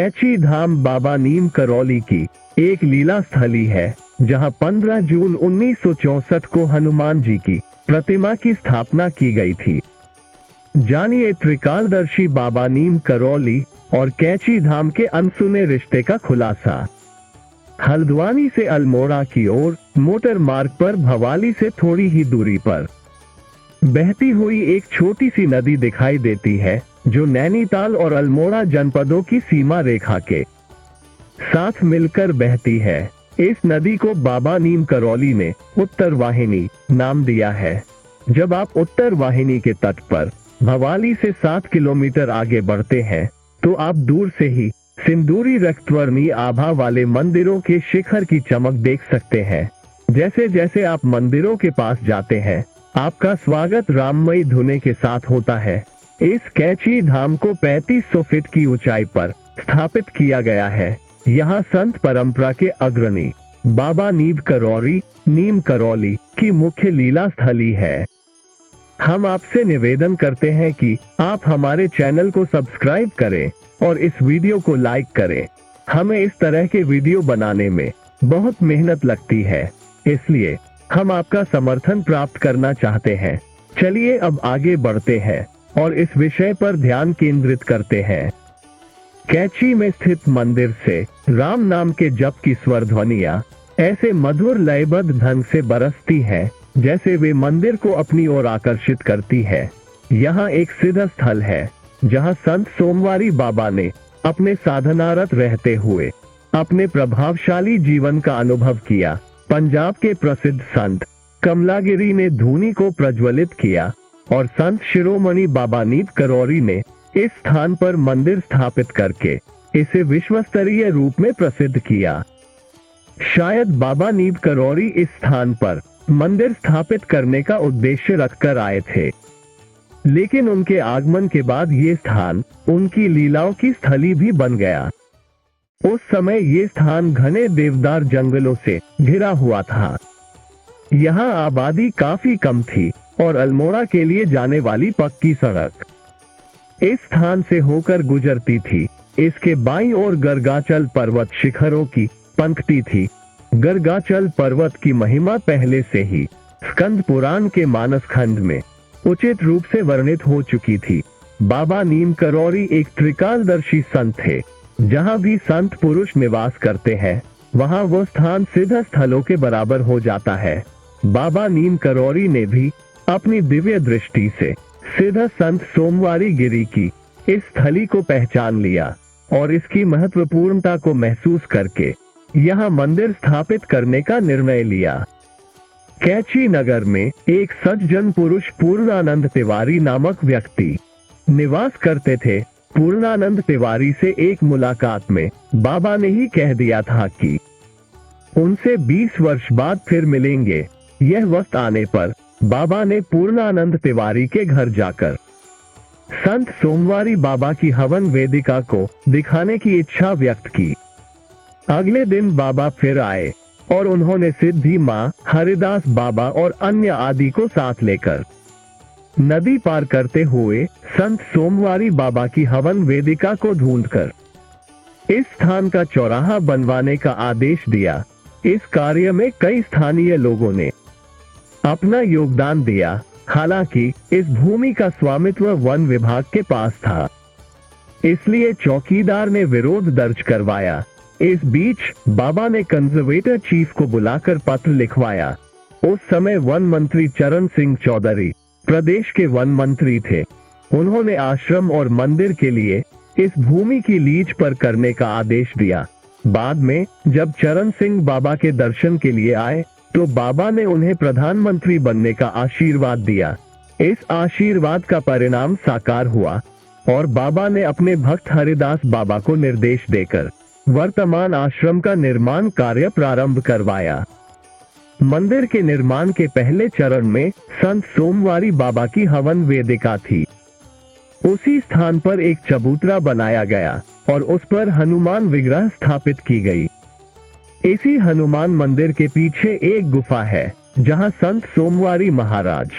कैची धाम बाबा नीम करौली की एक लीला स्थली है, जहां 15 जून 1964 को हनुमान जी की प्रतिमा की स्थापना की गई थी। जानिए त्रिकालदर्शी बाबा नीम करौली और कैची धाम के अनसुने रिश्ते का खुलासा। हल्द्वानी से अल्मोड़ा की ओर मोटर मार्ग पर भवाली से थोड़ी ही दूरी पर बहती हुई एक छोटी सी नदी दिखाई देती है, जो नैनीताल और अल्मोड़ा जनपदों की सीमा रेखा के साथ मिलकर बहती है। इस नदी को बाबा नीम करौली ने उत्तर वाहिनी नाम दिया है। जब आप उत्तर वाहिनी के तट पर भवाली से 7 किलोमीटर आगे बढ़ते हैं, तो आप दूर से ही सिंदूरी रक्तवर्णीय आभा वाले मंदिरों के शिखर की चमक देख सकते हैं। जैसे जैसे आप मंदिरों के पास जाते हैं, आपका स्वागत राममयी धुने के साथ होता है। इस कैची धाम को 3500 फीट की ऊंचाई पर स्थापित किया गया है। यहाँ संत परंपरा के अग्रणी बाबा नीम करौली की मुख्य लीला स्थली है। हम आपसे निवेदन करते हैं कि आप हमारे चैनल को सब्सक्राइब करें और इस वीडियो को लाइक करें। हमें इस तरह के वीडियो बनाने में बहुत मेहनत लगती है, इसलिए हम आपका समर्थन प्राप्त करना चाहते हैं। चलिए अब आगे बढ़ते हैं और इस विषय पर ध्यान केंद्रित करते हैं। कैची में स्थित मंदिर से राम नाम के जप की स्वर ध्वनियां ऐसे मधुर लयबद्ध ढंग से बरसती हैं, जैसे वे मंदिर को अपनी ओर आकर्षित करती है। यहाँ एक सिद्ध स्थल है, जहाँ संत सोमवारी बाबा ने अपने साधनारत रहते हुए अपने प्रभावशाली जीवन का अनुभव किया। पंजाब के प्रसिद्ध संत कमलागिरी ने धूनी को प्रज्वलित किया और संत शिरोमणि बाबा नीम करौली ने इस स्थान पर मंदिर स्थापित करके इसे विश्व स्तरीय रूप में प्रसिद्ध किया। शायद बाबा नीम करौली इस स्थान पर मंदिर स्थापित करने का उद्देश्य रखकर आए थे, लेकिन उनके आगमन के बाद ये स्थान उनकी लीलाओं की स्थली भी बन गया। उस समय ये स्थान घने देवदार जंगलों से घिरा हुआ था। यहाँ आबादी काफी कम थी और अल्मोड़ा के लिए जाने वाली पक्की सड़क इस स्थान से होकर गुजरती थी। इसके बाईं ओर गर्गाचल पर्वत शिखरों की पंक्ति थी। गर्गाचल पर्वत की महिमा पहले से ही स्कंद पुराण के मानस खंड में उचित रूप से वर्णित हो चुकी थी। बाबा नीम करौली एक त्रिकालदर्शी संत थे। जहाँ भी संत पुरुष निवास करते हैं, वहाँ वो स्थान सिद्ध स्थलों के बराबर हो जाता है। बाबा नीम करौली ने भी अपनी दिव्य दृष्टि से सिद्ध संत सोमवारी गिरी की इस स्थली को पहचान लिया और इसकी महत्वपूर्णता को महसूस करके यहाँ मंदिर स्थापित करने का निर्णय लिया। कैची नगर में एक सज्जन पुरुष पूर्णानंद तिवारी नामक व्यक्ति निवास करते थे। पूर्णानंद तिवारी से एक मुलाकात में बाबा ने ही कह दिया था कि उनसे 20 वर्ष बाद फिर मिलेंगे। यह वक्त आने पर बाबा ने पूर्णानंद तिवारी के घर जाकर संत सोमवारी बाबा की हवन वेदिका को दिखाने की इच्छा व्यक्त की। अगले दिन बाबा फिर आए और उन्होंने सिद्धि माँ, हरिदास बाबा और अन्य आदि को साथ लेकर नदी पार करते हुए संत सोमवारी बाबा की हवन वेदिका को ढूंढकर इस स्थान का चौराहा बनवाने का आदेश दिया। इस कार्य में कई स्थानीय लोगों ने अपना योगदान दिया। हालांकि इस भूमि का स्वामित्व वन विभाग के पास था, इसलिए चौकीदार ने विरोध दर्ज करवाया। इस बीच बाबा ने कंजर्वेटर चीफ को बुलाकर पत्र लिखवाया। उस समय वन मंत्री चरण सिंह चौधरी प्रदेश के वन मंत्री थे। उन्होंने आश्रम और मंदिर के लिए इस भूमि की लीज पर करने का आदेश दिया। बाद में जब चरण सिंह बाबा के दर्शन के लिए आए, तो बाबा ने उन्हें प्रधानमंत्री बनने का आशीर्वाद दिया। इस आशीर्वाद का परिणाम साकार हुआ और बाबा ने अपने भक्त हरिदास बाबा को निर्देश देकर वर्तमान आश्रम का निर्माण कार्य प्रारंभ करवाया। मंदिर के निर्माण के पहले चरण में संत सोमवारी बाबा की हवन वेदिका थी। उसी स्थान पर एक चबूतरा बनाया गया और उस पर हनुमान विग्रह स्थापित की गई। इसी हनुमान मंदिर के पीछे एक गुफा है, जहां संत सोमवारी महाराज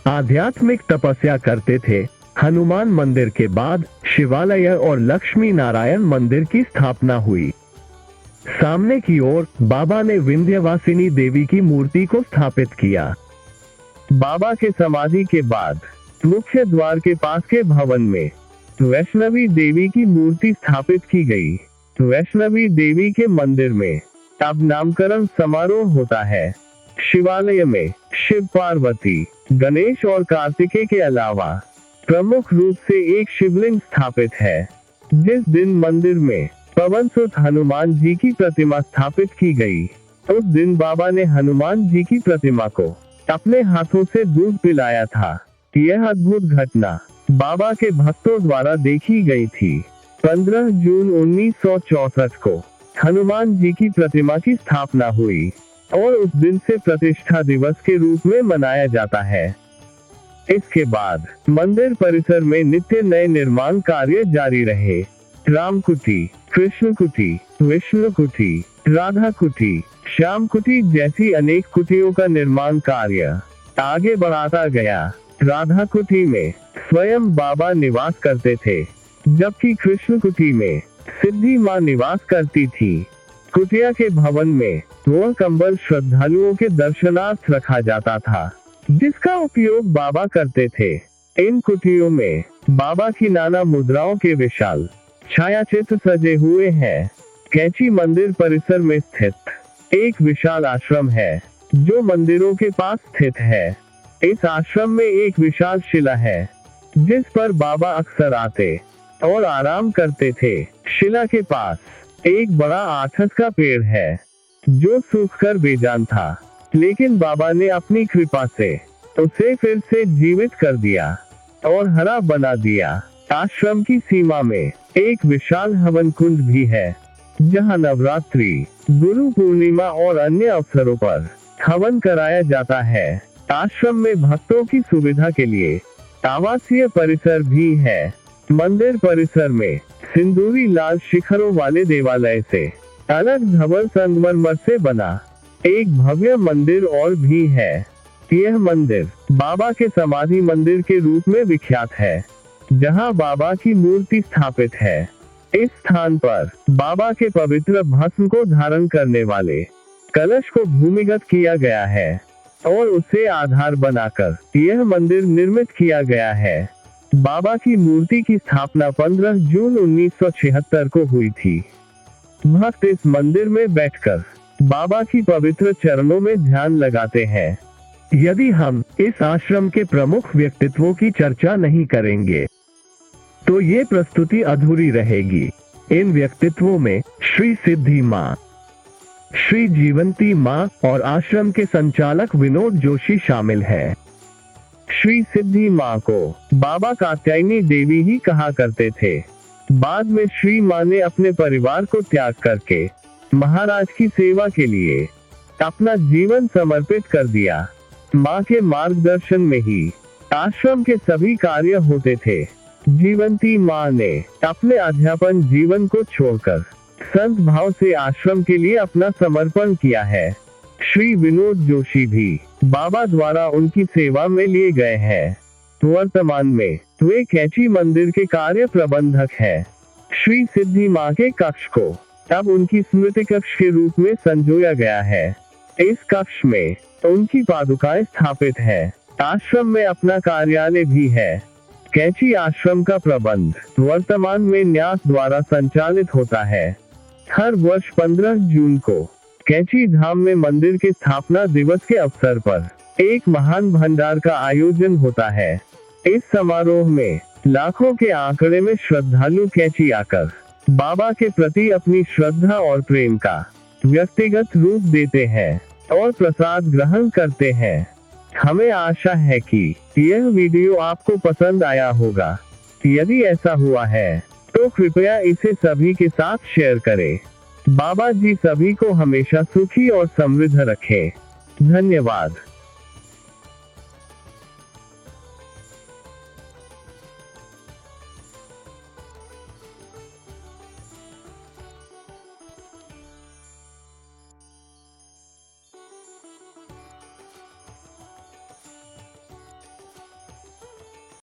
आध्यात्मिक तपस्या करते थे हनुमान मंदिर के बाद शिवालय और लक्ष्मी नारायण मंदिर की स्थापना हुई। सामने की ओर बाबा ने विंध्यवासिनी देवी की मूर्ति को स्थापित किया। बाबा के समाधि के बाद मुख्य द्वार के पास के भवन में वैष्णवी देवी की मूर्ति स्थापित की गई। वैष्णवी देवी के मंदिर में अब नामकरण समारोह होता है। शिवालय में शिव पार्वती, गणेश और कार्तिकेय के अलावा प्रमुख रूप से एक शिवलिंग स्थापित है। जिस दिन मंदिर में पवनसुत हनुमान जी की प्रतिमा स्थापित की गई, उस दिन बाबा ने हनुमान जी की प्रतिमा को अपने हाथों से दूध पिलाया था। यह अद्भुत घटना बाबा के भक्तों द्वारा देखी गई थी। 15 जून 1964 को हनुमान जी की प्रतिमा की स्थापना हुई और उस दिन से प्रतिष्ठा दिवस के रूप में मनाया जाता है। इसके बाद मंदिर परिसर में नित्य नए निर्माण कार्य जारी रहे। राम कुटी, कृष्ण कुटी, विष्णु कुटी, राधा कुटी, श्याम कुटी जैसी अनेक कुटियों का निर्माण कार्य आगे बढ़ाता गया। राधा कुटी में स्वयं बाबा निवास करते थे, जबकि कृष्ण कुटी में सिद्धि मां निवास करती थी। कुटिया के भवन में वह कंबल श्रद्धालुओं के दर्शनार्थ रखा जाता था, जिसका उपयोग बाबा करते थे। इन कुटियों में बाबा की नाना मुद्राओं के विशाल छायाचित्र सजे हुए हैं। कैची मंदिर परिसर में स्थित एक विशाल आश्रम है, जो मंदिरों के पास स्थित है। इस आश्रम में एक विशाल शिला है, जिस पर बाबा अक्सर आते और आराम करते थे। शिला के पास एक बड़ा आठस का पेड़ है, जो सूखकर बेजान था, लेकिन बाबा ने अपनी कृपा से उसे फिर से जीवित कर दिया और हरा बना दिया। आश्रम की सीमा में एक विशाल हवन कुंड भी है, जहां नवरात्रि, गुरु पूर्णिमा और अन्य अवसरों पर हवन कराया जाता है। आश्रम में भक्तों की सुविधा के लिए आवासीय परिसर भी है। मंदिर परिसर में सिंदूरी लाल शिखरों वाले देवालय से अलग धवल संगमरमर से बना एक भव्य मंदिर और भी है। यह मंदिर बाबा के समाधि मंदिर के रूप में विख्यात है, जहां बाबा की मूर्ति स्थापित है। इस स्थान पर बाबा के पवित्र भस्म को धारण करने वाले कलश को भूमिगत किया गया है और उसे आधार बनाकर यह मंदिर निर्मित किया गया है। बाबा की मूर्ति की स्थापना 15 जून 1976 को हुई थी। भक्त इस मंदिर में बैठकर बाबा की पवित्र चरणों में ध्यान लगाते हैं। यदि हम इस आश्रम के प्रमुख व्यक्तित्वों की चर्चा नहीं करेंगे, तो ये प्रस्तुति अधूरी रहेगी। इन व्यक्तित्वों में श्री सिद्धि मां, श्री जीवंती मां और आश्रम के संचालक विनोद जोशी शामिल हैं। श्री सिद्धि मां को बाबा कात्यायनी देवी ही कहा करते थे। बाद में श्री मां ने अपने परिवार को त्याग करके महाराज की सेवा के लिए अपना जीवन समर्पित कर दिया। मां के मार्गदर्शन में ही आश्रम के सभी कार्य होते थे। जीवंती मां ने अपने अध्यापन जीवन को छोड़कर संत भाव से आश्रम के लिए अपना समर्पण किया है। श्री विनोद जोशी भी बाबा द्वारा उनकी सेवा में लिए गए हैं। वर्तमान में वे कैची मंदिर के कार्य प्रबंधक हैं। श्री सिद्धि मां के कक्ष को अब उनकी स्मृति कक्ष के रूप में संजोया गया है। इस कक्ष में उनकी पादुकाएं स्थापित है। आश्रम में अपना कार्यालय भी है। कैची आश्रम का प्रबंध वर्तमान में न्यास द्वारा संचालित होता है। हर वर्ष 15 जून को कैची धाम में मंदिर के स्थापना दिवस के अवसर पर एक महान भंडार का आयोजन होता है। इस समारोह में लाखों के आंकड़े में श्रद्धालु कैची आकर बाबा के प्रति अपनी श्रद्धा और प्रेम का व्यक्तिगत रूप देते हैं और प्रसाद ग्रहण करते हैं। हमें आशा है कि यह वीडियो आपको पसंद आया होगा। यदि ऐसा हुआ है तो कृपया इसे सभी के साथ शेयर करें। बाबा जी सभी को हमेशा सुखी और समृद्ध रखें। धन्यवाद।